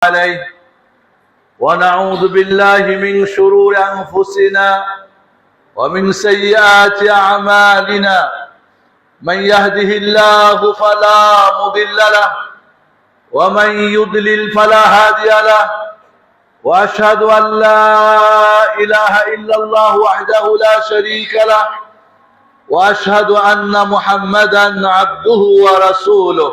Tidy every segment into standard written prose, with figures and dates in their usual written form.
عليه ونعوذ بالله من شرور أنفسنا ومن سيئات أعمالنا من يهده الله فلا مضل له ومن يضلل فلا هادي له وأشهد أن لا إله إلا الله وحده لا شريك له وأشهد أن محمدا عبده ورسوله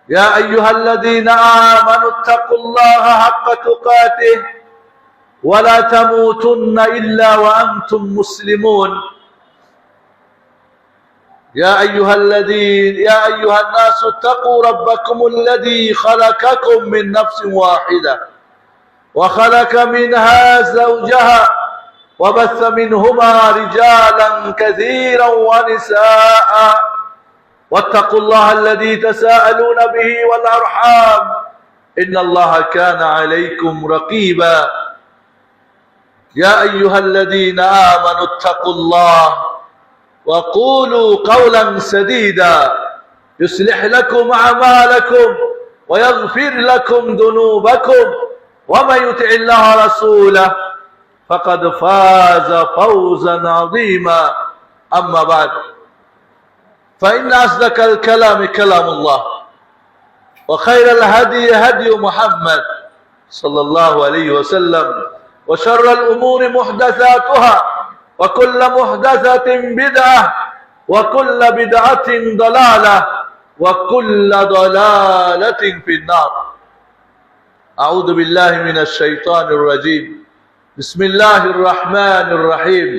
يا أيها الذين آمنوا اتقوا الله حق تقاته ولا تموتن إلا وأنتم مسلمون يا أيها الناس اتقوا ربكم الذي خلقكم من نفس واحدة وخلق منها زوجها وبث منهما رجالا كثيرا ونساء واتقوا الله الذي تساءلون به والأرحام إن الله كان عليكم رقيبا يا أيها الذين آمنوا اتقوا الله وقولوا قولا سديدا يصلح لكم أعمالكم ويغفر لكم ذنوبكم ومن يطع الله ورسوله فقد فاز فوزا عظيما أما بعد فإن أصدق الكلام كلام الله وخير الهدي هدي محمد صلى الله عليه وسلم وشر الأمور محدثاتها وكل محدثة بدعة وكل بدعة ضلالة وكل ضلالة في النار. أعوذ بالله من الشيطان الرجيم. بسم الله الرحمن الرحيم.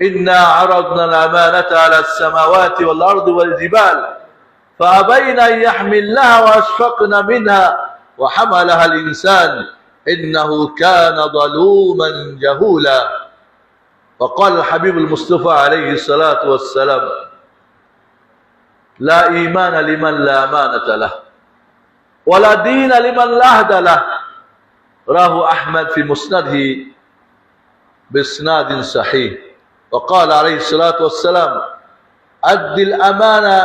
إنا عرضنا الأمانة على السماوات والأرض والجبال فأبين أن يحملنها وأشفقن منها وحملها الإنسان إنه كان ظلوما جهولا. وقال الحبيب المصطفى عليه الصلاة والسلام لا إيمان لمن لا أمانة له ولا دين لمن لا عهد له. رواه أحمد في مسنده بإسناد صحيح. وقال عليه الصلاة والسلام أد الأمانة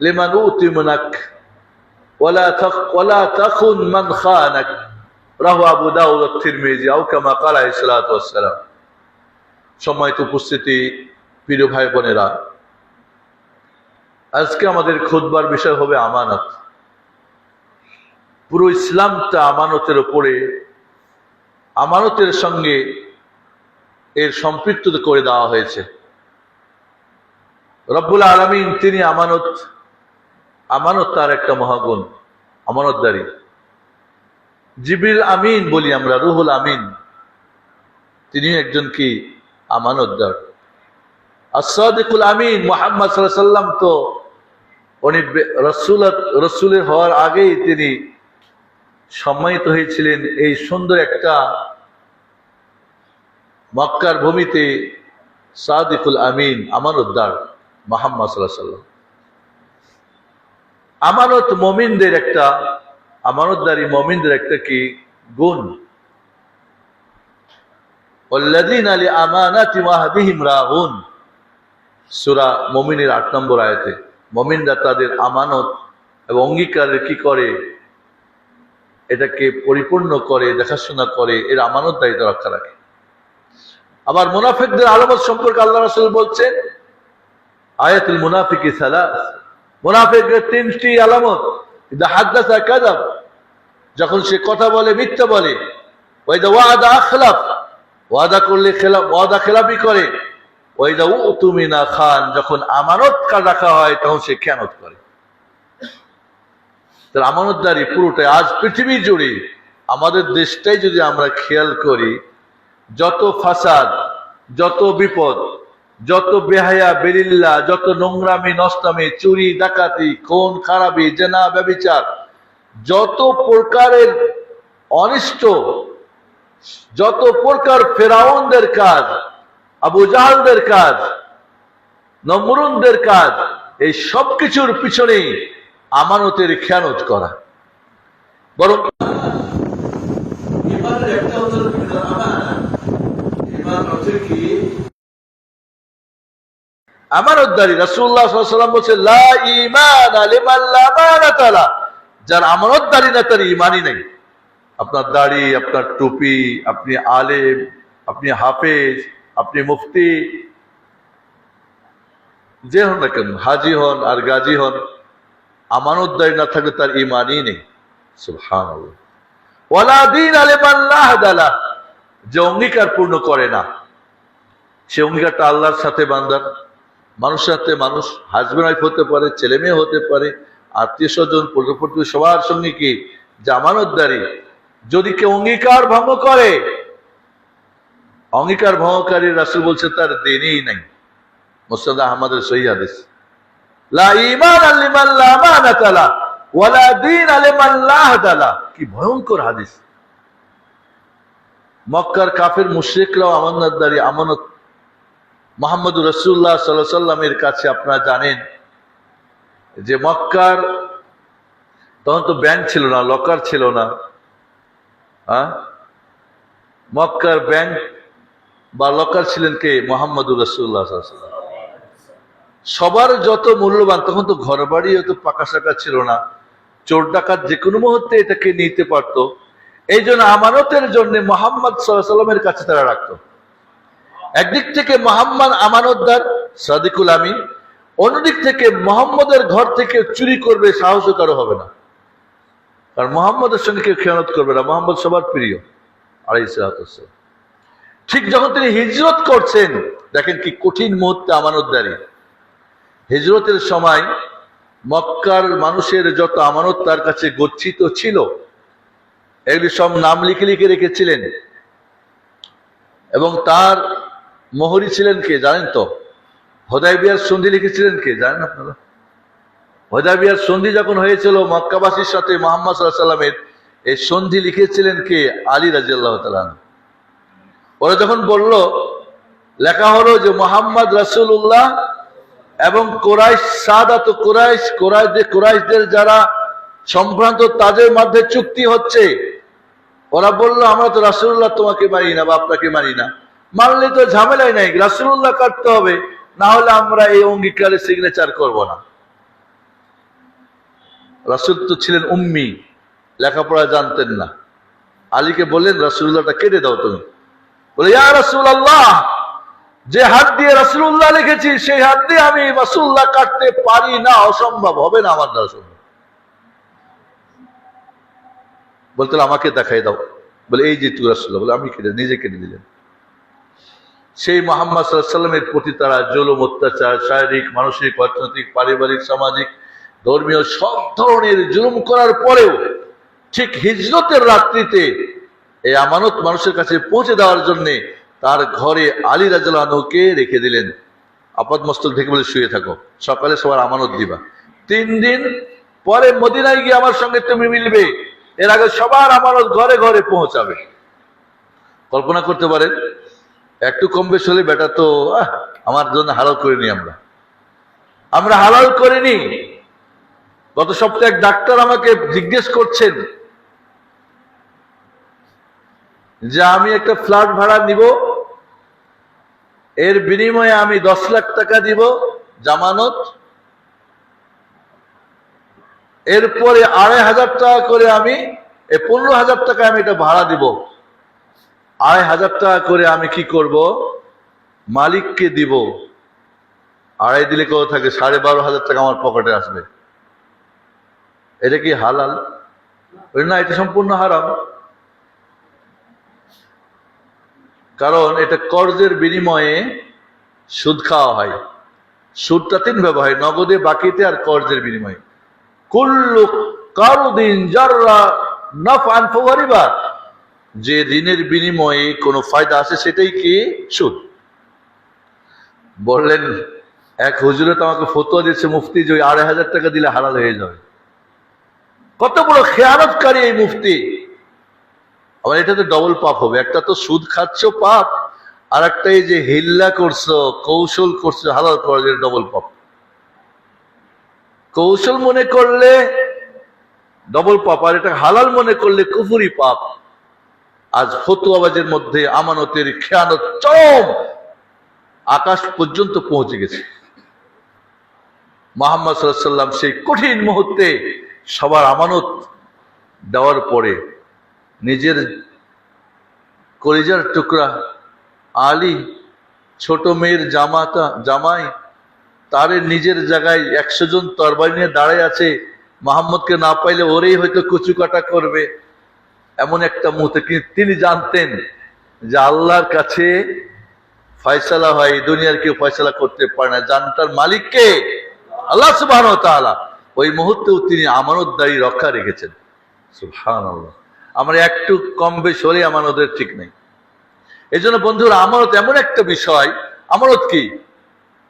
لمن أؤتمنك ولا تخن من خانك. رواه আবু দাউদ ও তিরমিজি আও কামা ক্বাল আলাইহিস সালাতু ওয়াস সালাম। সম্মানিত উপস্থিতি, প্রিয় ভাই বোনেরা, আজকে আমাদের খুতবার বিষয় হবে আমানত। পুরো ইসলামটা আমানতের উপরে, আমানতের সঙ্গে এর সম্পৃক্ত করে দেওয়া হয়েছে। রব্বুল আলামিন তিনি আমানত তার একটা মহাগুণ, আমানতদারি। জিবরিল আমিন বলি আমরা, রুহুল আমিন, তিনি একজন কি আমানতদার। as-সাদিকুল আমিন মুহাম্মদ সাল্লাল্লাহু আলাইহি ওয়াসাল্লাম তো উনি রাসূলের হওয়ার আগেই তিনি সম্মানিত হয়েছিলেন এই সুন্দর একটা মক্কার ভূমিতে। সাদিকুল আমিন, আমানতদার মুহাম্মদ সাল্লাল্লাহু আলাইহি ওয়াসাল্লাম। আমানত মুমিনদের একটা, আমানতদারি মুমিনদের একটা কি গুণ। ওয়াল্লাযীনা লিআমানাতি ওয়াহদিহিম রাউন, সূরা মুমিনের ৮ নম্বর আয়াতে মুমিনরা তাদের আমানত এবং অঙ্গীকারের কি করে, এটাকে পরিপূর্ণ করে, দেখাশোনা করে, এর আমানতদারিতা রক্ষা রাখে। আবার মুনাফিকদের আলামত সম্পর্কে আল্লাহ রাসূল বলছেন আয়াতুল মুনাফিকি সালাস, মুনাফিকদের ৩টি আলামত। ইযা হাদাসা কাযাব, যখন সে কথা বলে মিথ্যা বলে। ওয়া ইযা ওয়া'আদা আখলাফ, ওয়াদা করলে ওয়াদা খেলাপি করে। ওয়া ইযা উতুমিনা খান, যখন আমানত রাখা হয় তখন সে খেয়ানত করে। তার আমানতদারি পুরোটাই আজ পৃথিবী জুড়ে, আমাদের দেশটাই যদি আমরা খেয়াল করি, যত ফাসাদ, যত বিপদ, যত বেহায়া বেরিল্লা, যত নোংরামি নষ্টামি, চুরি ডাকাতি, খুন খারাপি, জেনা ব্যভিচার, যত প্রকারের অনিষ্ট, যত প্রকার ফেরাউনদের কাজ, আবু জাহালদের কাজ, নমরুনদের কাজ, এই সব কিছুর পিছনেই আমানতের খেয়ানত করা। বরং ইমানের একটা হচ্ছে আমানত। ইমান হচ্ছে কি আমানতদারি। রাসূলুল্লাহ সাল্লাল্লাহু আলাইহি ওয়াসাল্লাম বলেছেন, লা ঈমানা লিমান লা আমানাতা লা, যার আমানতদারি না তার ঈমানই নেই। আপনার দাড়ি, আপনার টুপি, আপনি আলেম, আপনি হাফেজ, আপনি মুফতি, যে হন না কেন, হাজি হন আর গাজী হন, আমানতদারি না থাকলে তার ঈমানই নেই। সুবহানাল্লাহ। ওয়ালা দীন লিমান লা আহদা লা, যে অঙ্গীকার পূর্ণ করে না, সে অঙ্গীকারটা আল্লাহর সাথে বান্দার, মানুষের সাথে মানুষ, হাজবেন্ড ওয়াইফ হতে পারে, ছেলে মেয়ে হতে পারে, আত্মীয় স্বজন, পূর্বপুরুষ, সবার সঙ্গে কি যে আমানতদারি। যদি কেউ অঙ্গীকার ভঙ্গ করে, অঙ্গীকার ভঙ্গকারী রাসূল বলছে তার দিনই নাই। মুসনাদ আহমদের সহিহ হাদিস, লা ঈমান লিমান লা আমানাতা লা ওয়ালা দীন লিমান লা আহদা লা। কি ভয়ঙ্কর হাদিস! মক্কার কাফের মুশরিকরাও আমানতদারি, আমানত মুহাম্মদুর রাসূলুল্লাহ সাল্লাল্লাহু আলাইহি ওয়াসাল্লামের কাছে, আপনারা জানেন যে মক্কার তখন তো ব্যাংক ছিল না, লকার ছিল না। মক্কার ব্যাংক বা লকার ছিলেন কে? মুহাম্মদুর রাসূলুল্লাহ সাল্লাল্লাহু আলাইহি ওয়াসাল্লাম। সবার যত মূল্যবান, তখন তো ঘর বাড়ি হয়তো পাকা সাকা ছিল না, চোর ডাকাত যে কোনো মুহূর্তে এটাকে নিতে পারত। এই জন্য আমানতের জন্য মুহাম্মদ সাল্লাল্লাহু আলাইহি ওয়াসাল্লামের কাছে তারা রাখতো। একদিক থেকে মুহাম্মদ আমানতদার, সাদিকুল আমিন, অন্যদিক থেকে মুহাম্মদের ঘর থেকে চুরি করবে সাহসও কারো হবে না, কারণ মুহাম্মদের সঙ্গে কেউ খেয়ানত করবে না। মুহাম্মদ সবার প্রিয় আলাইহিস সালাতু ওয়াস সালাম। ঠিক যখন তিনি হিজরত করছেন, দেখেন কি কঠিন মুহূর্তে আমানতদারি। হিজরতের সময় মক্কার মানুষের যত আমানত তার কাছে গচ্ছিত ছিল, এগুলি সব নাম লিখে লিখে রেখেছিলেন। এবং তার মোহরি ছিলেন কে জানেন তো? হুদায়বিয়ার সন্ধি লিখেছিলেন কে জানেন আপনারা? হুদায়বিয়ার সন্ধি যখন হয়েছিল মক্কাবাসীর সাথে মুহাম্মদ সাল্লাল্লাহু আলাইহি ওয়াসাল্লামের, এই সন্ধি লিখেছিলেন কে? আলী রাদিয়াল্লাহু তাআলা আনহু। ওরা যখন বলল, লেখা হলো যে মুহাম্মদ রাসূলুল্লাহ এবং কুরাইশ, সাদাত কুরাইশ, কুরাইশদের যারা সম্ভ্রান্ত, তাদের মধ্যে চুক্তি হচ্ছে। ওরা বললো, আমরা তো রাসূলুল্লাহ তোমাকে মানি না বা আপনাকে মানি না, মানলে তো ঝামেলাই নাই, রাসূলুল্লাহ কাটতে হবে, না হলে আমরা এই অঙ্গীকারে সিগনেচার করব না। রাসূল তো ছিলেন উম্মি, লেখাপড়া জানতেন না। আলীকে বললেন, রাসূলুল্লাহটা কেটে দাও তুমি। বলে, ইয়া রাসূলুল্লাহ, যে হাত দিয়ে রাসূলুল্লাহ লিখেছি সেই হাত দিয়ে আমি রাসূলুল্লাহ কাটতে পারি না, অসম্ভব, হবে না আমার দ্বারা সম্ভব। বলতে আমাকে দেখাই দাও। বলে, এই যে তুই রাসূলুল্লাহ। বলে, আমি কেটে, নিজে কেটে দিলেন। সেই মুহাম্মদ সাল্লাল্লাহু আলাইহি ওয়াসাল্লামের প্রতি তারা জুলুম, অত্যাচার, শারীরিক, মানসিক, অর্থনৈতিক, পারিবারিক, সামাজিক, ধর্মীয় সব ধরনের জুলুম করার পরেও ঠিক হিজরতের রাত্রিতে এই আমানত মানুষের কাছে পৌঁছে দেওয়ার জন্য তার ঘরে আলী রাদিয়াল্লাহু আনহুকে রেখে দিলেন। আপাদ মস্তক থেকে বলে, শুয়ে থাকো, সকালে সবার আমানত দিবা, 3 দিন পরে মদিনায় গিয়ে আমার সঙ্গে তুমি মিলবে, এর আগে সবার আমানত ঘরে ঘরে পৌঁছাবে। কল্পনা করতে পারেন, একটু কম বেশ হলে বেটা তো আমার জন্য হালাল করিনি, আমরা হালাল করিনি। গত সপ্তাহে এক ডাক্তার আমাকে জিজ্ঞেস করছেন যে আমি একটা ফ্ল্যাট ভাড়া নিব, এর বিনিময়ে আমি 10 লাখ টাকা দিব জামানত, এরপরে 2,500 টাকা করে আমি, 15,000 টাকা আমি এটা ভাড়া দিব, 2,500 টাকা করে আমি কি করব? মালিককে দিব। 2.5 দিলে কত থাকে? 12,500 টাকা আমার পকেটে আসবে। এটা কি হালাল? না, এটা সম্পূর্ণ হারাম। কারণ এটা কর্জের বিনিময়ে সুদ খাওয়া হয়। সুদটা 3 ভাবে হয়, নগদে, বাকিতে আর কর্জের বিনিময়ে। কুল্লু কারদিন জাররা নাফআন ফাহুয়া রিবা, যে ঋণের বিনিময়ে কোনো ফায়দা আসে সেটাই কি? সুদ। বললেন, এক হুজুরে তো আমাকে ফতোয়া দিয়েছে মুফতি, যে 2,500 টাকা দিলে হালাল হয়ে যাবে। কত বড় খেয়ানতকারী এই মুফতি! আবার এটাতে ডবল পাপ হবে, একটা তো সুদ খাচ্ছ পাপ, আর একটা এই যে হিল্লা করছো, কৌশল করছো হালাল করার, ডবল পাপ। কৌশল মনে করলে ডবল পাপ, আর এটা হালাল মনে করলে কুফরি পাপ। আজ ফতোয়াবাজের মধ্যে আমানতের খেয়ানত চরম আকাশ পর্যন্ত পৌঁছে গেছে। মুহাম্মদ সাল্লাল্লাহু আলাইহি ওয়াসাল্লাম সেই কঠিন মুহূর্তে সবার আমানত দেওয়ার পরে নিজের কলিজার টুকরা আলী, ছোট মেয়ের জামাই, তার নিজের জায়গায় 100 জন তরবারি নিয়ে দাঁড়ায় আছে, মুহাম্মদকে না পাইলে ওরেই হয়তো কুচুকাটা করবে, এমন একটা মুহূর্তে তিনি জানতেন যে আল্লাহর কাছে ফয়সালা হয়, দুনিয়ার কেউ ফয়সালা করতে পারে না, জানতার মালিক কে? আল্লাহ সুবহানাহু ওয়া তাআলা। ওই মুহূর্তেও তিনি আমানতদারি রক্ষা রেখেছেন। সুবহানাল্লাহ। আমরা একটু কম বেশ হলে আমানতের ঠিক নেই। এই জন্য বন্ধুরা, আমানত এমন একটা বিষয়, আমানত কি?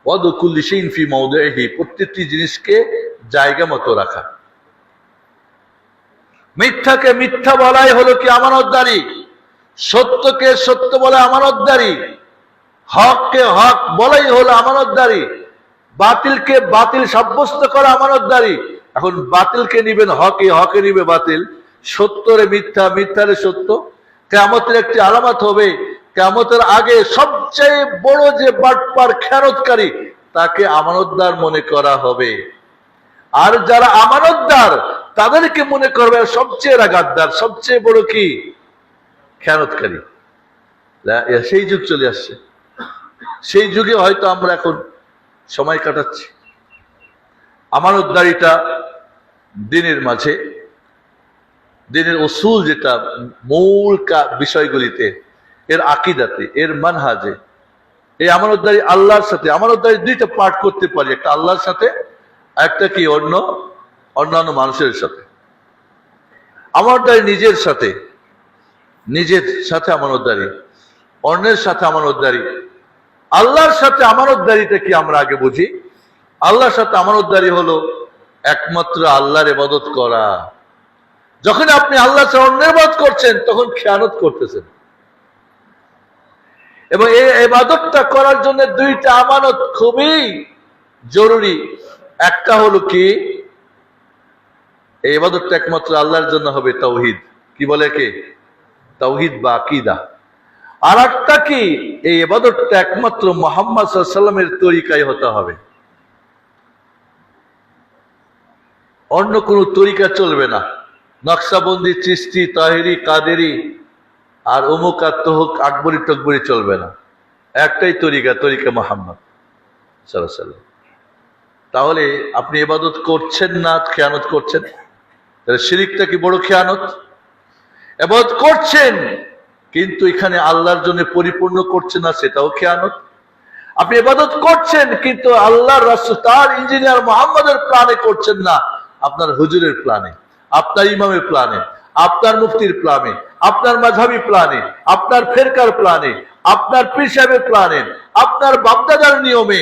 ওয়াদু কুল্লি শাইইন ফি মাওদিহি, প্রত্যেকটি জিনিসকে জায়গা মতো রাখা। মিথ্যাকে মিথ্যা বলাই হলো কি আমানতদারি, সত্যকে সত্য বলা আমানতদারি, হককে হক বলাই হলো আমানতদারি, বাতিলকে বাতিল সাব্যস্ত করা আমানতদারি। এখন বাতিলকে নিবেন হকে, হকে নিবে বাতিল, সত্যরে মিথ্যা, মিথ্যারে সত্য। কিয়ামতের একটি আলামত হবে, কিয়ামতের আগে সবচেয়ে বড় যে বাটপার খেয়ানতকারী তাকে আমানতদার মনে করা হবে, আর যারা আমানতদার তাদেরকে মনে করবে সবচেয়ে গাদ্দার, সবচেয়ে বড় কি? খেয়ানতকারী। সেই যুগ চলে আসছে, সেই যুগে হয়তো আমরা এখন সময় কাটাচ্ছি। আমানতদারিটা দিনের মাঝে, দিনের উসুল যেটা মূল বিষয়গুলিতে, এর আকিদাতে, এর মানহাজে, এই আমানতদারি আল্লাহর সাথে, আমানতদারি দুইটা পাঠ করতে পারি, একটা আল্লাহর সাথে, একটা কি অন্যান্য মানুষের সাথে। আমানতদারি নিজের সাথে, নিজের সাথে আমানতদারি, অন্যের সাথে আমানতদারি। আল্লাহর সাথে আমানতদারিটা কি আমরা আগে বুঝি। আল্লাহর সাথে আমানতদারি হলো একমাত্র আল্লাহর ইবাদত করা। যখন আপনি আল্লাহ ছাড়া অন্যের ইবাদত করছেন তখন খেয়ানত করতেছেন। এবং এই ইবাদতটা করার জন্য দুইটা আমানত খুবই জরুরি। একটা হলো কি, এই ইবাদতটা একমাত্র আল্লাহর জন্য হবে তাওহীদ। কি বলে কে? তাওহীদ বা আকীদা। আর একটা কি, এই ইবাদতটা একমাত্র মুহাম্মদ সাল্লাল্লাহু আলাইহি ওয়াসাল্লামের তরিকায় হতে হবে, অন্য কোনো তরিকা চলবে না। নকশাবন্দি, চিশতি, তাহেরি, কাদেরি আর অমুক আর তহুক, আকবরি টকবরি চলবে না। একটাই তরিকা, তরিকা মুহাম্মদ সাল্লাল্লাহু আলাইহি ওয়াসাল্লাম। তাহলে আপনি ইবাদত করছেন না, খেয়ানত করছেন। তাহলে শিরকটা কি বড় খেয়ানত? ইবাদত করছেন কিন্তু এখানে আল্লাহর জন্য পরিপূর্ণ করছেন না, সেটাও খেয়ানত। আপনি ইবাদত করছেন কিন্তু আল্লাহর রাসূল, তার ইঞ্জিনিয়ার মুহাম্মদের প্ল্যানে করছেন না, আপনার হুজুরের প্ল্যানে, আপনার ইমামের প্ল্যানে, আপনার মুফতির প্ল্যানে, আপনার মাযহাবী প্ল্যানে, আপনার ফেরকার প্ল্যানে, আপনার পীর সাহেবের প্ল্যানে, আপনার বাপদাদার নিয়মে।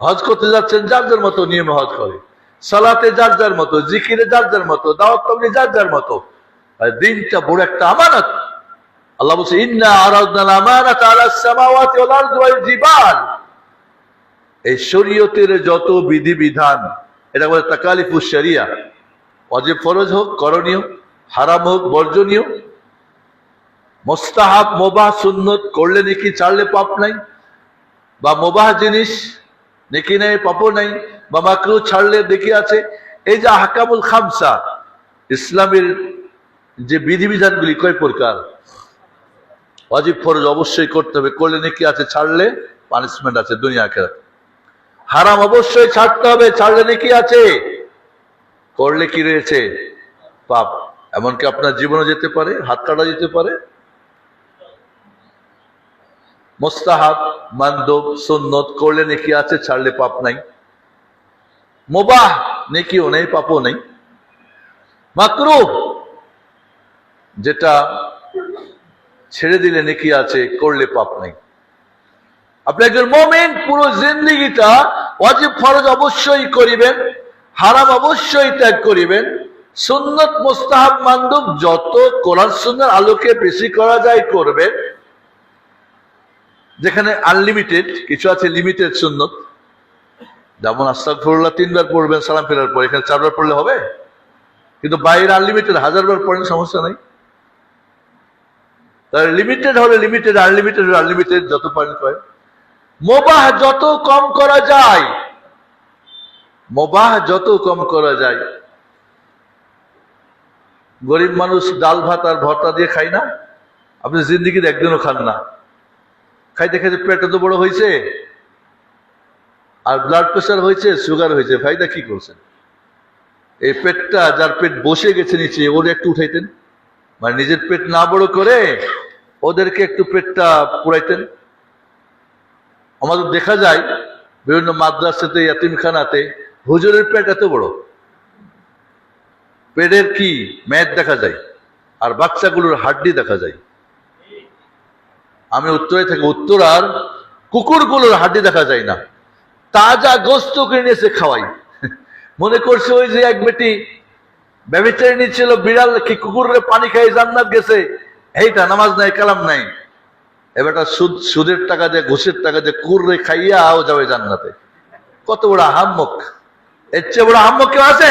হজ করতে যাচ্ছেন, যার যার মতো নিয়মে হজ করে, সালাতে যার যার মতো, জিকিরে যার যার মতো, দাওয়াত তাবলীগে যার যার মতো। দিনটা বড় একটা আমানত। আল্লাহ বলছে, ইন্না আরাদনাল আমানাতা আলাস সামাওয়াতি ওয়াল আরদি ওয়াল জিবাল। এই শরীয়তের যত বিধিবিধান, এটা বলে তাকালিফুশ শরিয়া, ওয়াজিব ফরজ হোক, করণীয়, হারাম হোক, বর্জনীয়, মুস্তাহাব, মুবাহ, সুন্নত, করলে নেকি, ছাড়লে পাপ নাই, বা মুবাহ জিনিস নেকি নাই, পাপও নাই, বা মাকরুহ, ছাড়লে নেকি আছে। এই যে আহকামুল খামসা, ইসলামের যে বিধিবিধানগুলি কয় প্রকার। ওয়াজিব ফরজ অবশ্যই করতে হবে, করলে নেকি আছে, ছাড়লে পানিশমেন্ট আছে দুনিয়া আখিরাত। হারাম অবশ্যই ছাড়তে হবে, ছাড়লে নেকি আছে, করলে কি রয়েছে? পাপ। এমনকি আপনার জীবনে যেতে পারে, হাত কাটা যেতে পারে। মুস্তাহাব, মানদুব, সুন্নত, করলে নেকি আছে, ছাড়লে পাপ নাই। মুবাহ, নেকিও নেই, পাপও নেই। মাকরুহ, যেটা ছেড়ে দিলে নেকি আছে, করলে পাপ নাই। আপনি একজন মুমিন, পুরো জিন্দেগিটা ওয়াজিব ফরজ অবশ্যই করিবেন, হারাম অবশ্যই ত্যাগ করিবেন, সুন্নত, মুস্তাহাব, মানদুব যত কোরআন সুন্নাহর আলোকে বেশি করা যায় করবেন। যেখানে আনলিমিটেড, কিছু আছে লিমিটেড সুন্নত, যেমন আস্তাগফিরুল্লাহ 3 বার পড়বেন সালাম ফেরার পর, এখানে 4 বার পড়লে হবে। কিন্তু বাইরে আনলিমিটেড 1000 বার পড়েন, সমস্যা নাই। তাহলে লিমিটেড হলে লিমিটেড, আনলিমিটেড হলে আনলিমিটেড, যত পারেন করেন। মুবাহ যত কম করা যায়, মুবাহ যত কম করা যায়। গরিব মানুষ ডাল ভাত আর ভর্তা দিয়ে খায় না, আপনি জিন্দিগিতে একদিনও খান না, খাইতে খাইতে পেট এত বড় হয়েছে, আর ব্লাড প্রেশার হয়েছে, সুগার হয়েছে, ফায়দা কি করছেন? এই পেটটা, যার পেট বসে গেছে নিচে, ওর একটু উঠাইতেন, মানে নিজের পেট না বড় করে ওদেরকে একটু পেটটা পুরাইতেন। আমাদের দেখা যায় বিভিন্ন মাদ্রাসাতে, ইয়াতিমখানাতে হুজুরের পেট এত বড়, পেটের কি মেদ দেখা যায়, আর বাচ্চাগুলোর হাড্ডি দেখা যায়। আমি উত্তরায় থাকি, উত্তরার কুকুরগুলোর হাড্ডি দেখা যায় না, তাজা গোস্ত কিনে নিয়েছে খাওয়াই। মনে করছে ওই যে এক বেটি ব্যভিচারিণী ছিল, বিড়াল কি কুকুরের পানি খাই জান্নাত গেছে, এইটা নামাজ নাই কালাম নাই, এবারটা সুদের টাকা দিয়ে, ঘুষের টাকা দিয়ে কুকুরে খাইয়া ও যাবে জান্নাতে। কত বড় আহাম্মক! এর চেয়ে বড় আহাম্মক কেউ আছে?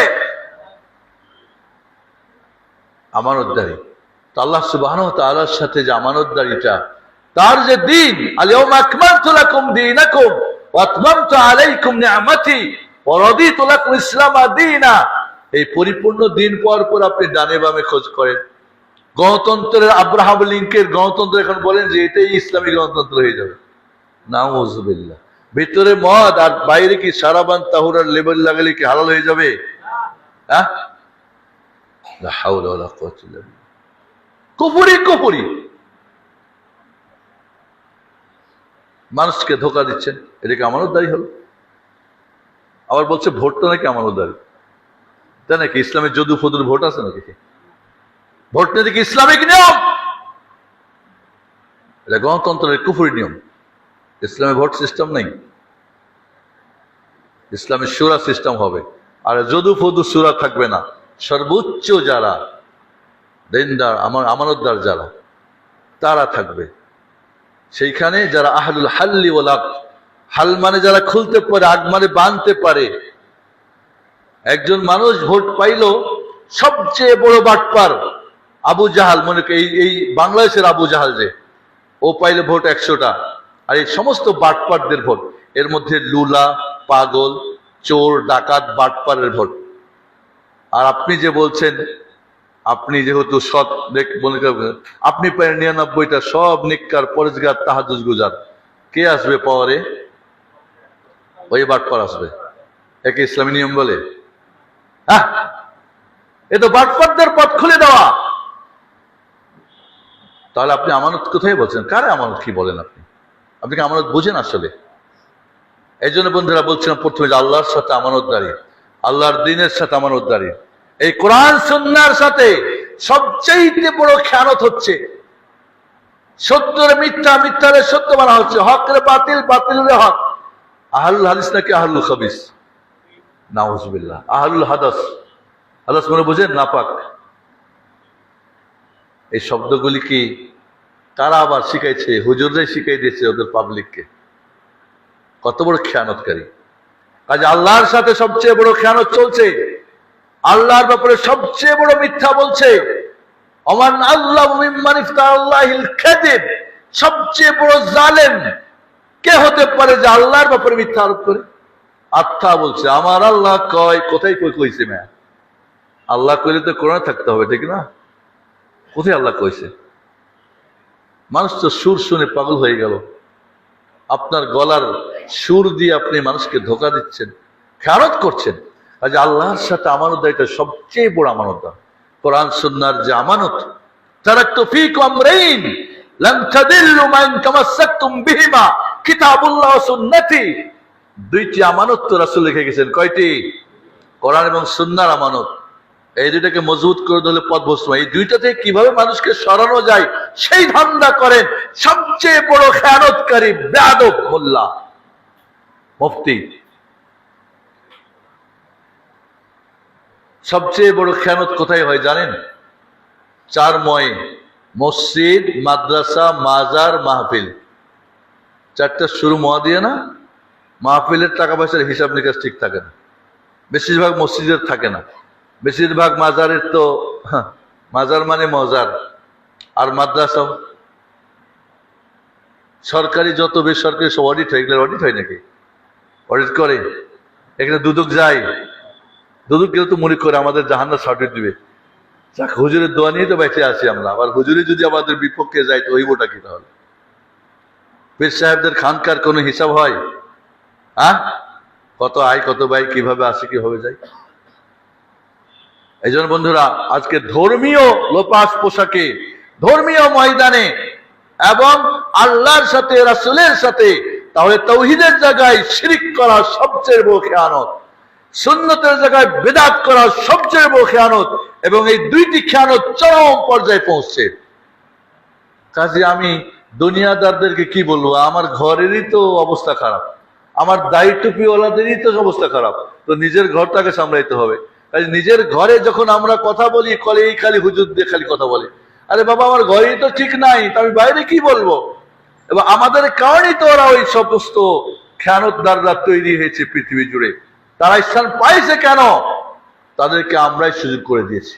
আমানতদারি। তো আল্লাহ সুবহানাহু ওয়া তাআলার সাথে যে আমানতদারিটা, তার যে দিন, আল-ইয়াওমা আকমালতু লাকুম দীনাকুম ওয়া আতমামতু আলাইকুম নি'মাতি ওয়া রাদিতু লাকুম ইসলামা দীনা, এই পরিপূর্ণ দিন পর পর আপনি ডানে বামে খোঁজ করেন। গণতন্ত্রের আব্রাহাম লিঙ্কের গণতন্ত্র এখন বলেন যে এটাই ইসলামী গণতন্ত্র হয়ে যাবে। নাউযুবিল্লাহ। ভিতরে মদ আর বাইরে কি সারাবান তাহুরার লেবেল লাগালে কি হালাল হয়ে যাবে? হ্যাঁ, লা হাওলা ওয়ালা কুওয়াতা ইল্লা বিল্লাহ। কুফরি কুফরি, মানুষকে ধোকা দিচ্ছেন, এটাকে আমানতদারি হলো। আবার বলছে ভোটটা নাকি আমানতদারি, তাই নাকি? ইসলামের যদু ফদুর ভোট আছে নাকি? ভোট নিতে কি ইসলামিক নিয়ম? এটা গণতন্ত্রের কুফরি নিয়ম। ইসলামে ভোট সিস্টেম নেই, ইসলামে শুরা সিস্টেম হবে। আর যদু ফদু শুরা থাকবে না। সর্বোচ্চ যারা দিনদার, আমানতদার যারা, তারা থাকবে সেইখানে, যারা আহলুল হাল্লি ওয়াল আকদ, হাল মানে যারা খুলতে পারে, আগ মানে বাঁধতে পারে। একজন মানুষ ভোট পাইল, সবচেয়ে বড় বাটপার আবু জাহাল, মনে করি এই বাংলাদেশের আবু জাহাল, যে ও পাইলে ভোট 100টা, আর এই সমস্ত বাটপারদের ভোট, এর মধ্যে লুলা, পাগল, চোর, ডাকাত, বাটপারের ভোট। আর আপনি যে বলছেন, আপনি যেহেতু সৎ মনে করেন, আপনি পায় 99টা, সব নিক্কার, পরেজগার, তাহাজ্জুদ গুজার, কে আসবে পাওয়ারে? ওই বাটপার আসবে। একে ইসলামী নিয়ম বলে? হ্যাঁ, এ তো বাটপারদের পথ খুলে দেওয়া। তাহলে আপনি আমানত কোথায় বলছেন? কারে আমানত কি বলেন আপনি? আপনি কি আমানত বুঝেন আসলে? এই জন্য বন্ধুরা বলছিলাম প্রথমে যে আল্লাহর সাথে আমানতদারি, আল্লাহর দ্বীনের সাথে আমানতদারি, এই কোরআন সুন্নাহর সাথে সবচেয়ে বড় খেয়ানত হচ্ছে। সত্যের মিথ্যা, মিথ্যারে সত্য বলা হচ্ছে, হকের বাতিল, বাতিলের হক। আহলুল হাদিস নাকি আহলুল খাবিস? নাউযুবিল্লাহ। আহলুল হাদাস, হাদাস মানে বুঝেন? নাপাক। এই শব্দগুলি কি কারা আবার শিখাইছে? হুজুররাই শিখাই দিয়েছে ওদের পাবলিককে। কত বড় খেয়ানতকারী! কাজে আল্লাহর সাথে সবচেয়ে বড় খেয়ানত চলছে, আল্লাহর ব্যাপারে সবচেয়ে বড় মিথ্যা বলছে। ওমান আল্লাহু মিম্মান ইফতারা আলাইহিল কাযিব, সবচেয়ে বড় জালেম কে হতে পারে যে আল্লাহর ব্যাপারে মিথ্যা আরোপ করে? আত্মা বলছে আমার আল্লাহ কয়, কোথায় কইছে? মেয়া আল্লাহ কইলে তো কোরআনে থাকতে হবে, ঠিক না? কোথায় আল্লাহ কইছে? মানুষ তো সুর শুনে পাগল হয়ে গেল। আপনার গলার সুর দিয়ে আপনি মানুষকে ধোকা দিচ্ছেন, খেয়ানত করছেন। আজ আল্লাহর সাথে আমানতদারিটা সবচেয়ে বড় আমানতদার। কোরআন সুন্নাহর যে আমানত, তারাকতু ফীকুম আমরাইন লান তাদিল্লু মা ইন তামাসসাকতুম বিহিমা কিতাবুল্লাহ ওয়া সুন্নতি। দুইটি আমানত তো রাসূল লিখে গেছেন। কয়টি? কোরআন এবং সুন্নাহর আমানত। এই দুইটাকে মজবুত করে দিলে পথ ভ্রষ্ট। এই দুইটা থেকে কিভাবে মানুষকে সরানো যায় সেই ধান্দা করেন সবচেয়ে বড় খেয়ানতকারী বেয়াদব মোল্লা, মুফতি। সবচেয়ে বড় খেয়ানত কোথায় হয় জানেন? চারময়, মসজিদ, মাদ্রাসা, মাজার, মাহফিল। চারটা শুরু মহা দিয়ে না? মাহফিলের টাকা পয়সার হিসাব নিকাশ ঠিক থাকে না, বেশিরভাগ মসজিদের থাকে না, বেশিরভাগ মাজারের তো মাজার মানে মজার। আর মাদ্রাসাও সরকারি যত বেসরকারি সব অডিট হয়। এগুলো অডিট হয় নাকি? অডিট করে এখানে দুদক যায়, দুদক কেউ তো মনে করে আমাদের জাহান্নাম সার্টিফিকেট দিবে। যাক, হুজুরের দোয়া নিয়ে তো বেঁচে আছি আমরা। আবার হুজুরে যদি আমাদের বিপক্ষে যায় তো হইবটা কি তাহলে? পীর সাহেবদের খানকার কোনো হিসাব হয়? কত আয়, কত ব্যয়, কিভাবে আসে, কিভাবে যায়? এই জন্য বন্ধুরা, আজকে ধর্মীয় লোপাস পোশাকে, ধর্মীয় ময়দানে এবং আল্লাহর সাথে, রাসূলের সাথে, তাহলে তাওহীদের জায়গায় শিরক করা সবচেয়ে বড় খেয়ানত, সুন্নতের জায়গায় বিদআত করা সবচেয়ে বড় খেয়ানত, এবং এই দুইটি খেয়ানত চরম পর্যায়ে পৌঁছছে। কাজে আমি দুনিয়াদারদেরকে কি বলবো? আমার ঘরেরই তো অবস্থা খারাপ, আমার দাড়ি টুপিওয়ালাদেরই তো অবস্থা খারাপ, তো নিজের ঘরটাকে সামলাইতে হবে। কাজে নিজের ঘরে যখন আমরা কথা বলি, কলে এই খালি হুজুর দিয়ে খালি কথা বলে। আরে বাবা, আমার ঘরেই তো ঠিক নাই, তো আমি বাইরে কি বলবো? এবং আমাদের কারণেই তো ওরা ওই সমস্ত খেয়ানতদাররা তৈরি হয়েছে পৃথিবী জুড়ে। তারা স্থান পাইছে কেন? তাদেরকে আমরাই সুযোগ করে দিয়েছি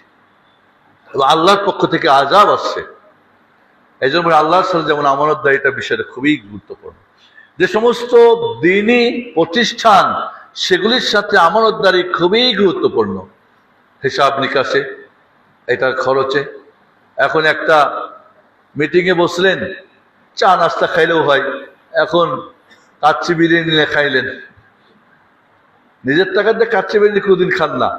এবং আল্লাহর পক্ষ থেকে আযাব আসছে। এই জন্য আল্লাহর সাথে যেমন আমানতদারিতা বিষয়টা খুবই গুরুত্বপূর্ণ। যে সমস্ত দ্বীনী প্রতিষ্ঠান, সেগুলির সাথে আমানতদারি খুবই গুরুত্বপূর্ণ। হিসাব নিকাশে, এটার খরচে। এখন একটা মিটিংয়ে বসলেন, চা নাস্তা খাইলেও হয়, এখন কাচ্চি বিরিয়ানি খাইলেন। নিজের টাকা দিয়ে কাচ্চি বিরিয়ানি কোনোদিন খান না,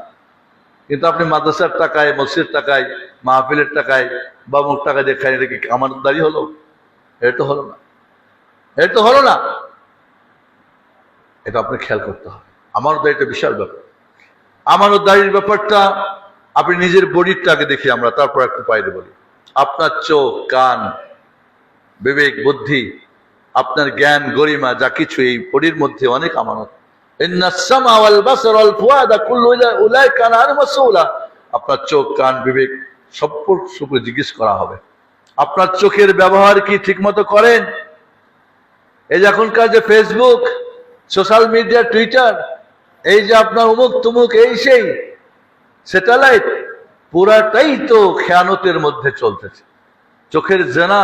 কিন্তু আপনি মাদ্রাসার টাকায়, মসজিদের টাকায়, মাহফিলের টাকায় বা মুখ টাকা দিয়ে খাই, এটা কি আমানতদারি হলো? এটা তো হলো না, এটা তো হলো না। এটা আপনি খেয়াল করতে হবে। আমানতদারিটা বিশাল ব্যাপার। আমানতদারির ব্যাপারটা আপনি নিজের বডিরটাকে দেখি আমরা, তারপর একটু বাইরে বলি। আপনার চোখ, কান, বিবেক, বুদ্ধি, আপনার জ্ঞান, গরিমা, যা কিছু এই বডির মধ্যে অনেক আমানত। আপনার চোখ, কান, বিবেক সব জিজ্ঞেস করা হবে। আপনার চোখের ব্যবহার কি ঠিক মতো করেন? এই যে এখনকার যে ফেসবুক, সোশ্যাল মিডিয়া, টুইটার, এই যে আপনার অমুক তুমুক, এই সেই স্যাটেলাইট, পুরাটাই তো খেয়ানতের মধ্যে চলতেছে। চোখের জেনা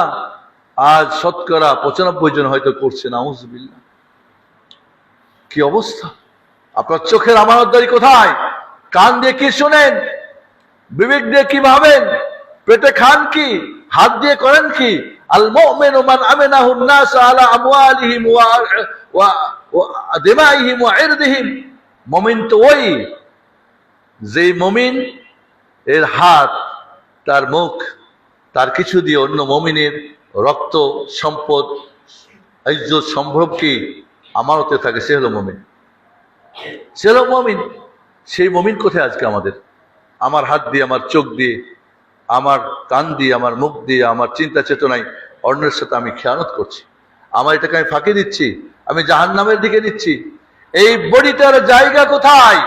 আজ শতকরা 95 জন হয়তো করছে, নাউজুবিল্লাহ। কি অবস্থা! আপনার চোখের আমানতদারি কোথায়? কান দিয়ে কি শোনেন? বিবেক দিয়ে কি ভাবেন? পেটে খান কি? হাত দিয়ে করেন কি? আল মুমিনু মান আমিনাহু নাস আলা আমওয়ালিহিম ওয়া দিমাইহিম ওয়া ইরদিহিম। মুমিন তো ওই, যে মুমিন এর হাত, তার মুখ, তার কিছু দিয়ে অন্য মুমিনের রক্ত, সম্পদ, ইজ্জত, সম্ভ্রম কি আমানতে থাকে, সে হলো মুমিন। সে হলো মুমিন। সেই মুমিন কোথায় আজকে আমাদের? আমার হাত দিয়ে, আমার চোখ দিয়ে, আমার কান দিয়ে, আমার মুখ দিয়ে, আমার চিন্তা চেতনায় অন্যের সাথে আমি খেয়ানত করছি। আমার এটাকে আমি ফাঁকি দিচ্ছি, আমি জাহান্নামের দিকে নিচ্ছি। এই বডিটার জায়গা কোথায়?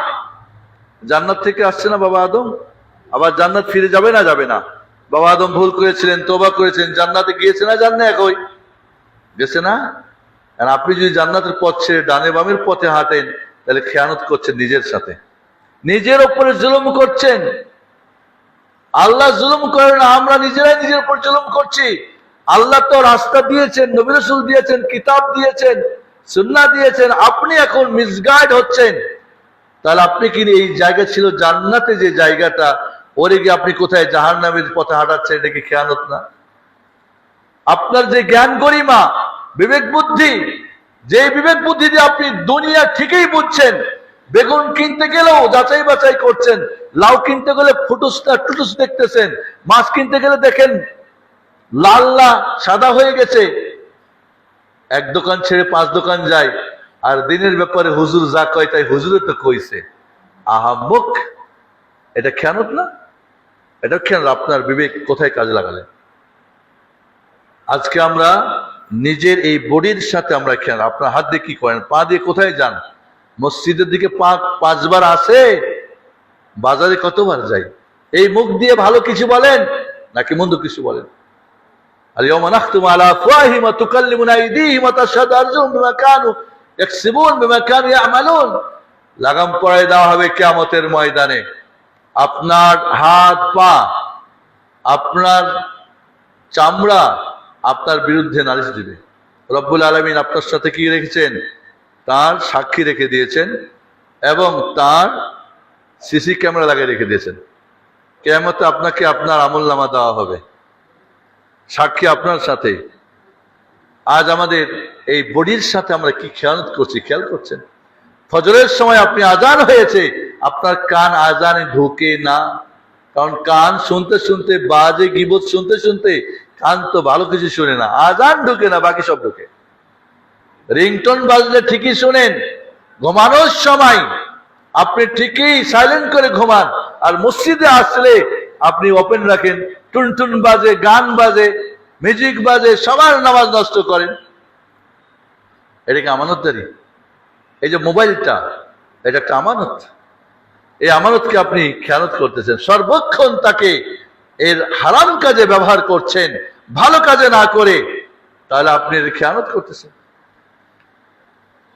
জান্নাত থেকে আসছে না বাবা আদম? আবার জান্নাত ফিরে যাবে না? যাবে না। বাবা আদম ভুল করেছিলেন, তওবা করেছেন, জান্নাতে গিয়েছে না? যান না? একই গেছে না? আর আপনি যদি জান্নাতের পথ ছেড়ে ডানে বামের পথে হাঁটেন, তাহলে খেয়ানত করছেন নিজের সাথে, নিজের উপরে জুলুম করছেন। আল্লাহ জুলুম করে না, আমরা নিজেরাই নিজের উপর জুলুম করছি। আল্লাহ তো রাস্তা দিয়েছেন, নবী রাসূল দিয়েছেন, কিতাব দিয়েছেন, সুন্নাহ দিয়েছেন, আপনি এখন মিসগাইড হচ্ছেন। তাহলে আপনি কি এই জায়গা ছিল জান্নাতে, যে জায়গাটা, ওরে গিয়ে আপনি কোথায় জাহান্নামের পথে হাঁটাচ্ছেন? এটা কি খেয়ানত না? আপনার যে জ্ঞান, গরিমা, বিবেক, বুদ্ধি, যে বিবেক বুদ্ধি দিয়ে আপনি দুনিয়া ঠিকই বুঝছেন, বেগুন কিনতে গেলেও যাচাই বাছাই করছেন, লাউ কিনতে গেলে ফুটুসটা টুটুস দেখতেছেন, মাছ কিনতে গেলে দেখেন লাল না সাদা হয়ে গেছে। এক দোকান ছেড়ে 5 দোকান যায়, আর দিনের ব্যাপারে হুজুর যা কয় তাই হুজুরে তো কইছে। আহাম্মক! এটা খেয়ানত না? এটা খেয়াল। আপনার বিবেক কোথায় কাজে লাগালেন? আজকে আমরা নিজের এই বডির সাথে আমরা খেয়াল। আপনার হাত দিয়ে কি করেন? পা দিয়ে কোথায় যান? মসজিদের দিকে 5 বার আসে, বাজারে কতবার যাই? এই মুখ দিয়ে ভালো কিছু বলেন নাকি মন্দ কিছু বলেন? আল-ইয়াওমা নাখতিমু আলা আফওয়াহিহিম ওয়া তুকাল্লিমুনা আইদিহিম ওয়া তাশহাদু আরজুলুহুম বিমা কানু ইয়াকসিবুন বিমা কানু ইয়ামালুন। লাগাম পরায় দেওয়া হবে কিয়ামতের ময়দানে। আপনার হাত, পা, আপনার চামড়া আপনার বিরুদ্ধে নালিশ দিবে। রব্বুল আলামিন আপনার সাথে কি রেখেছেন? তার সাক্ষী রেখে দিয়েছেন। এবং তার সিসি ক্যামেরা লাগিয়ে রেখে দিয়েছেন। কিয়ামতে আপনাকে আপনার আমলনামা দেওয়া হবে, সাক্ষী আপনার সাথে। আজ আমাদের এই বডির সাথে আমরা কি খেয়ানত করছি, খেয়াল করছেন? ফজরের সময় আপনি আজান হয়েছে, আপনার কান আজানে ঢুকে না, কারণ কান শুনতে শুনতে, বাজে গীবত শুনতে শুনতে কান তো ভালো কিছু শুনে না, আজান ঢুকে না, বাকি সব ঢুকে। রিংটোন বাজলে ঠিকই শোনেন, ঘুমানোর সময় আপনি ঠিকই সাইলেন্ট করে ঘুমান, আর মসজিদে আসলে আপনি ওপেন রাখেন, টুনটুন বাজে, গান বাজে, মিউজিক বাজে, সবার নামাজ নষ্ট করেন। এটাকে আমানতদারি। এই যে মোবাইলটা, এটা একটা আমানত। এই আমানতকে আপনি খেয়ানত করতেছেন, সর্বক্ষণ তাকে এর হারাম কাজে ব্যবহার করছেন, ভালো কাজে না করে, তাহলে আপনি এর খেয়ানত করতেছেন।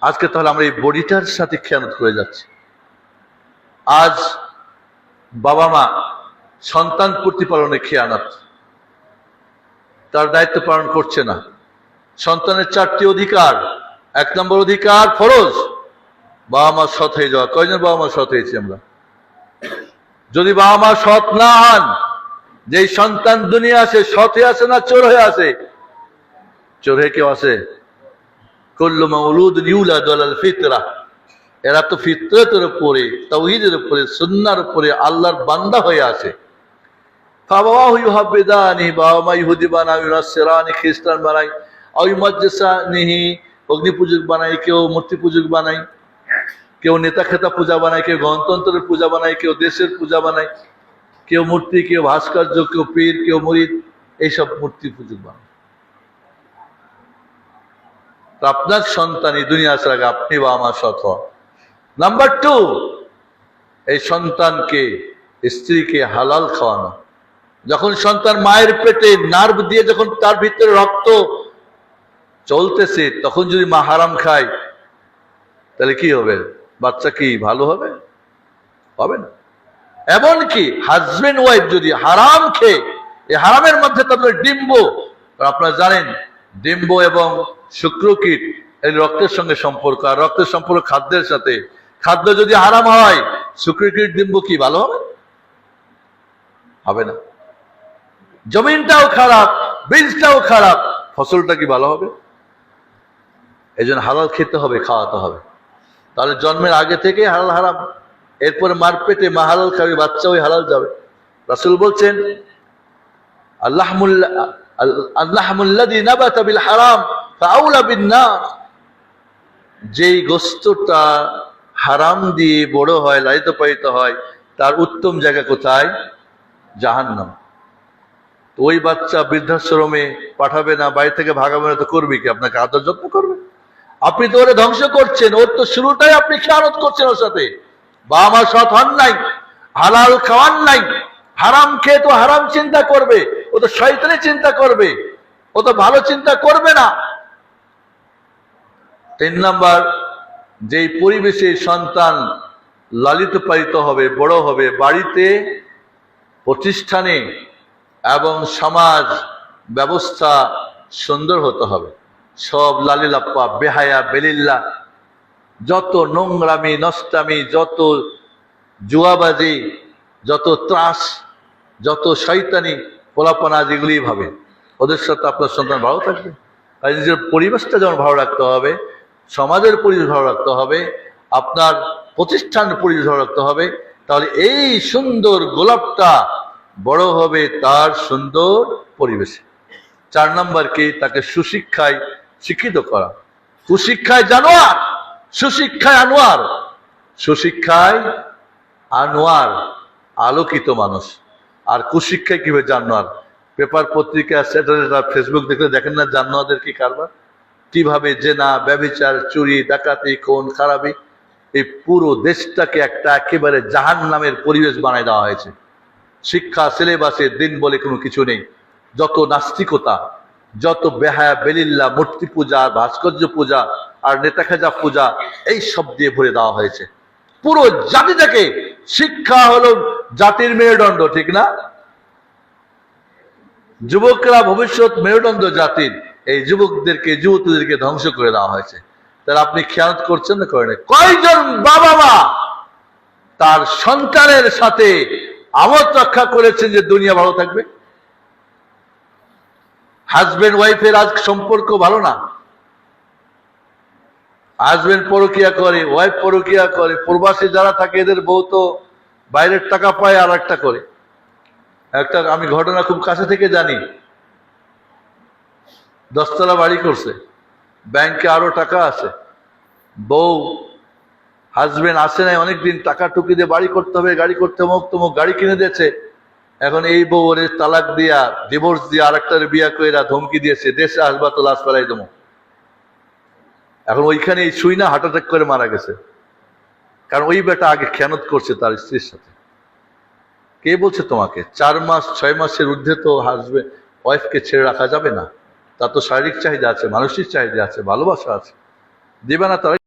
আজকে তাহলে আমরা এই বডিটার সাথে খেয়ানত করে যাচ্ছি। আজ বাবা মা সন্তান প্রতিপালনে খেয়ানত, তার দায়িত্ব পালন করছে না। সন্তানের 4টি অধিকার। 1 নম্বর অধিকার ফরজ, বাবা মা সৎ হয়ে যাওয়া। কয়জন বাবা মা সৎ হয়েছি আমরা? যদি বাবা মা সৎ না হন, যেই সন্তান দুনিয়া আসে সৎ হয়ে আসে না চোর হয়ে আসে? চোর হয়ে কেউ আসে? কুল্লু মাউলুদুন ইউলাদু আলাল ফিতরা। এরা তো ফিতরতের উপরে, তাওহীদের উপরে, সুন্নাহর উপরে আল্লাহর বান্দা হয়ে আসে। ফাবাওয়াহু ইউহাব্বিদানি, বাবা মা ইহুদি বানায়, নাসরানি খ্রিস্টান বানায়, আও ইউমাজ্জিসানিহি অগ্নি পূজক বানায়, কেউ মূর্তি পূজক বানায়, কেউ নেতা খেতা পূজা বানায়, কেউ গণতন্ত্রের পূজা বানায়, কেউ দেশের পূজা বানায়, কেউ মূর্তি, কেউ ভাস্কর্য, কেউ পীর, কেউ মুরিদ, এইসব মূর্তি পূজক বানায়। আপনার সন্তান এই দুনিয়া আসার আগে আপনি বাবা মা সৎ হন। নাম্বার 2, এই সন্তানকে, স্ত্রীকে হালাল খাওয়ানো। যখন সন্তান মায়ের পেটে নার্ভ দিয়ে যখন তার ভিতরে রক্ত চলতেছে, তখন যদি মা হারাম খায়, তাহলে কি হবে? বাচ্চা কি ভালো হবে? হবে না। এমনকি হাজবেন্ড ওয়াইফ যদি হারাম খেয়ে, এই হারামের মধ্যে তাদের ডিম্ব, আপনারা জানেন ডিম্ব এবং শুক্রকীট এই রক্তের সঙ্গে সম্পর্ক, আর রক্তের সম্পর্ক খাদ্যের সাথে। খাদ্য যদি হারাম হয়, শুক্রকীট ডিম্ব কি ভালো হবে? হবে না। জমিনটাও খারাপ, বীজটাও খারাপ, ফসলটা কি ভালো হবে? এই জন্য হালাল খেতে হবে, খাওয়াতে হবে। তাহলে জন্মের আগে থেকে হালাল হারাম, এরপরে মার পেটে মা হালাল খাবে, বাচ্চা ওই হালাল যাবে। রাসূল বলছেন আল্লাহমুল্লাযী নাবাতা বিল হারাম ফাআউলা বিন নার। যেই গোশতটা হারাম দিয়ে বড় হয়, লালিত পালিত হয়, তার উত্তম জায়গা কোথায়? জাহান্নাম। তো ওই বাচ্চা বৃদ্ধাশ্রমে পাঠাবে না, বাড়ি থেকে ভাগাবে না, তো করবে কি? আপনাকে আদর যত্ন করবে? আপনি তো ওরে ধ্বংস করছেন, ওর তো শুরুটাই আপনি খেয়ানত করছেন ওর সাথে। বাবা মা সৎ হন নাই, হালাল খাওয়ান নাই, হারাম খেয়ে তো হারাম চিন্তা করবে, ও তো শয়তানি চিন্তা করবে, ও তো ভালো চিন্তা করবে না। 3 নাম্বার, যেই পরিবেশে সন্তান লালিত পালিত হবে, বড় হবে, বাড়িতে, প্রতিষ্ঠানে এবং সমাজ ব্যবস্থা সুন্দর হতে হবে। সব লালিলাপ্পা, বেহায়া, বেলিল্লা, যত নোংরামি, নষ্টামি, যত জুয়াবাজি, যত ত্রাস, যত শয়তানি পোলাপনা, যেগুলি ভাবে, ওদের সাথে আপনার সন্তান ভালো থাকবে। আর নিজের পরিবেশটা যেমন ভালো রাখতে হবে, সমাজের পরিবেশ ভালো রাখতে হবে, আপনার প্রতিষ্ঠানের পরিবেশ ভালো রাখতে হবে, তাহলে এই সুন্দর গোলাপটা বড় হবে তার সুন্দর পরিবেশে। 4 নাম্বার কি? তাকে সুশিক্ষায় শিক্ষিত করা। কুশিক্ষায় জানোয়ার, সুশিক্ষায় আনোয়ার। সুশিক্ষায় আনোয়ার, আলোকিত মানুষ। আর কুশিক্ষায় কিভাবে জানোয়ার? পেপার, পত্রিকা, স্যাটেলাইট, ফেসবুক দেখলে দেখেন না জানোয়ারদের কি কারবার? কিভাবে জেনা, ব্যভিচার, চুরি, ডাকাতি, খুন, খারাপি, এই পুরো দেশটাকে একটা একেবারে জাহান্নামের পরিবেশ বানায় দেওয়া হয়েছে। শিক্ষা সিলেবাসে দিন বলে কোনো কিছু নেই। যত নাস্তিকতা, যত বেহায়া, বেলিল্লা, মূর্তি পূজা, ভাস্কর্য পূজা আর নেতা খেজা পূজা, এই সব দিয়ে ভরে দেওয়া হয়েছে পুরো জাতিটাকে। শিক্ষা হলো জাতির মেরুদণ্ড, ঠিক না? যুবকরা ভবিষ্যৎ মেরুদণ্ড জাতির। এই যুবকদেরকে, যুবতীদেরকে ধ্বংস করে দেওয়া হয়েছে। তাহলে আপনি খেয়ানত করছেন না করেন? কয়জন বাবা মা তার সন্তানের সাথে আমত রক্ষা করেছেন যে দুনিয়া ভালো থাকবে? হাজবেন্ড ওয়াইফের আজ সম্পর্ক ভালো না, হাজবেন্ড পরকিয়া করে, ওয়াইফ পরকিয়া করে, প্রবাসী যারা থাকে এদের বউ তো বাইরের টাকা পায় আর একটা করে। একটা আমি ঘটনা খুব কাছে থেকে জানি, 10 তলা বাড়ি করছে, ব্যাংকে আরো টাকা আছে, বউ হাজবেন্ড আসে নাই অনেকদিন, টাকা টুকি দিয়ে বাড়ি করতে হবে, গাড়ি করতে হবে, তমুক গাড়ি কিনে দিয়েছে। এখন এই বউ ওরে তালাক দিয়া, ডিভোর্স দিয়া আর একটা বিয়া কইরা ধমকি দিয়েছে, দেশে আসবা তো লাশ ফেলাই দেবো। এখন ওইখানে এই শুই না হার্ট অ্যাটাক করে মারা গেছে, কারণ ওই বেটা আগে খেয়ানত করছে তার স্ত্রীর সাথে। কে বলছে তোমাকে 4 মাস 6 মাসের ঊর্ধ্বে তো হাজবেন্ড ওয়াইফকে ছেড়ে রাখা যাবে না? তার তো শারীরিক চাহিদা আছে, মানসিক চাহিদা আছে, ভালোবাসা আছে, দিবে না তারা।